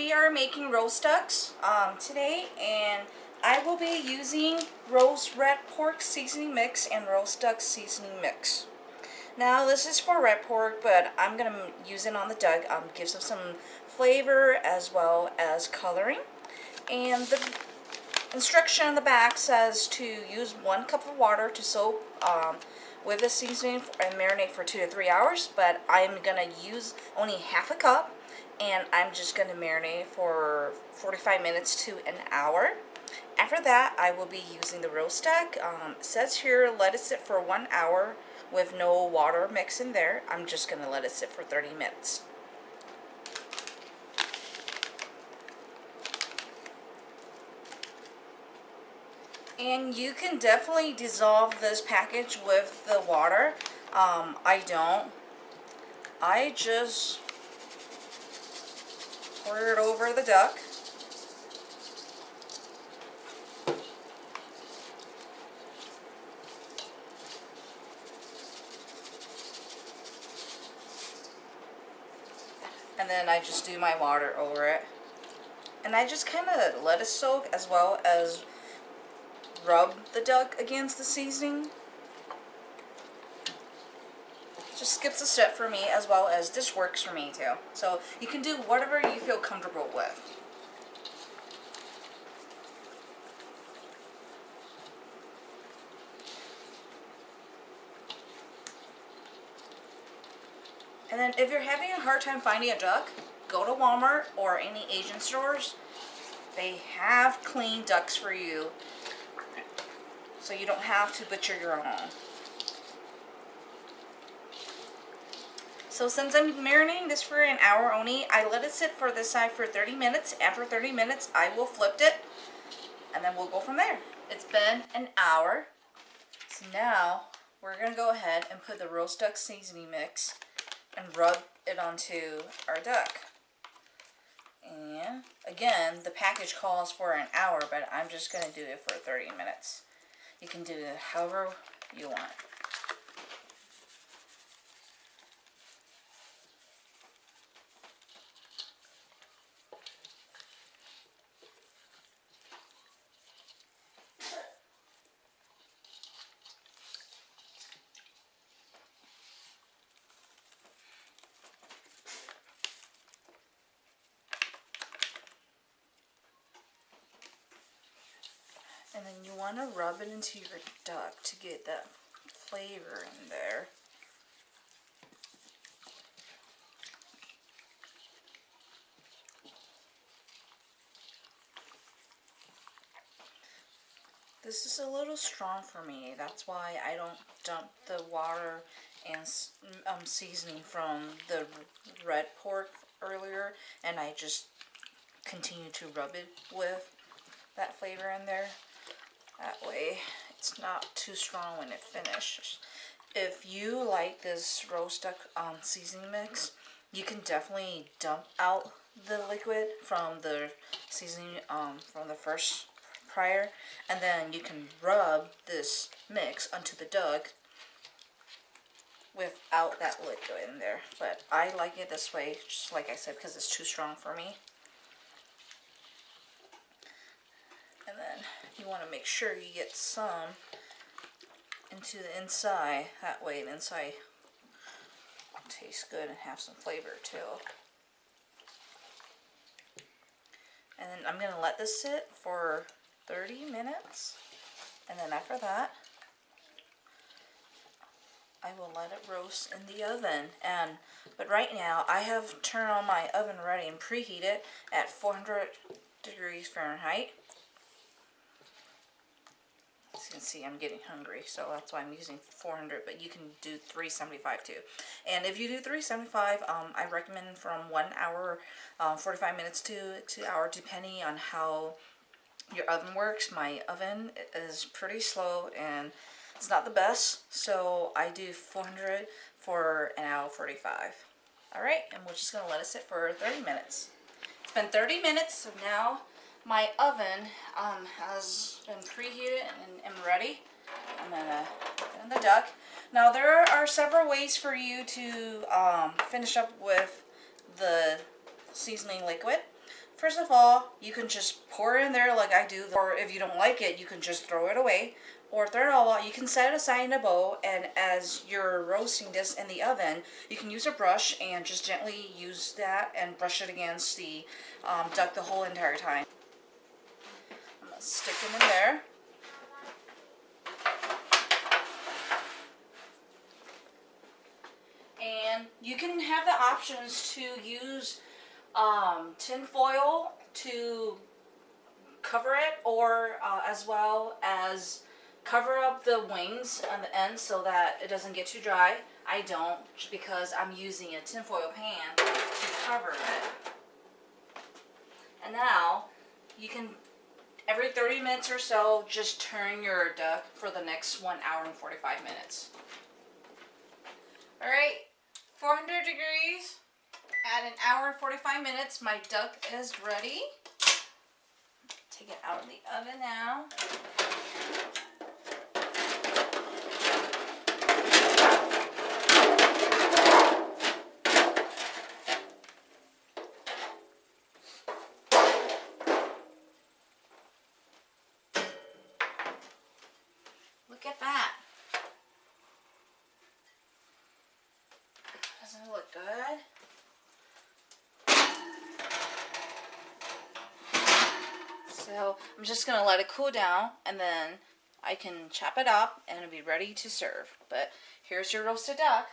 we are making roast ducks today, and I will be using roast red pork seasoning mix and roast duck seasoning mix. Now this is for red pork, but I'm going to use it on the duck. Gives them some flavor as well as coloring. And the instruction on the back says to use 1 cup of water to soak with the seasoning and marinate for 2 to 3 hours, but I'm going to use only half a cup, and I'm just going to marinate for 45 minutes to an hour. After that, I will be using the roast duck. It says here let it sit for 1 hour with no water mix in there. I'm just going to let it sit for 30 minutes. And you can definitely dissolve this package with the water. I don't. I just pour it over the duck. And then I just do my water over it. And I just kind of let it soak as well as rub the duck against the seasoning. Just skips a step for me, as well as this works for me too. So you can do whatever you feel comfortable with. And then if you're having a hard time finding a duck, go to Walmart or any Asian stores. They have clean ducks for you, so you don't have to butcher your own. So since I'm marinating this for an hour only, I let it sit for this side for 30 minutes. After 30 minutes, I will flip it, and then we'll go from there. It's been an hour, so now we're going to go ahead and put the roast duck seasoning mix and rub it onto our duck. And again, the package calls for an hour, but I'm just going to do it for 30 minutes. You can do it however you want. And then you want to rub it into your duck to get that flavor in there. This is a little strong for me. That's why I don't dump the water and seasoning from the red pork earlier, and I just continue to rub it with that flavor in there. That way it's not too strong when it finishes. If you like this roast duck seasoning mix, you can definitely dump out the liquid from the seasoning from the first prior, and then you can rub this mix onto the duck without that liquid in there. But I like it this way, just like I said, because it's too strong for me. And then you want to make sure you get some into the inside. That way the inside tastes good and have some flavor too. And then I'm going to let this sit for 30 minutes. And then after that, I will let it roast in the oven. But right now, I have turned on my oven ready and preheated at 400 degrees Fahrenheit. As you can see, I'm getting hungry, so that's why I'm using 400, but you can do 375 too. And if you do 375, I recommend from 1 hour, 45 minutes to 2 hours, depending on how your oven works. My oven is pretty slow and it's not the best, so I do 400 for an hour 45. Alright, and we're just going to let it sit for 30 minutes. It's been 30 minutes, so now my oven has been preheated and ready. I'm going to put in the duck. Now there are several ways for you to finish up with the seasoning liquid. first of all, you can just pour it in there like I do, or if you don't like it, you can just throw it away. Or third of all, you can set it aside in a bowl, and as you're roasting this in the oven, you can use a brush and just gently use that and brush it against the duck the whole entire time. I'm going to stick them in there. And you can have the options to use tin foil to cover it, or as well as cover up the wings on the end so that it doesn't get too dry. I don't, because I'm using a tin foil pan to cover it. And now you can, every 30 minutes or so, just turn your duck for the next 1 hour and 45 minutes. Alright, 400 degrees at 1 hour and 45 minutes. My duck is ready. Take it out of the oven now. Look at that. Doesn't it look good? So I'm just going to let it cool down, and then I can chop it up and it'll be ready to serve. But here's your roasted duck.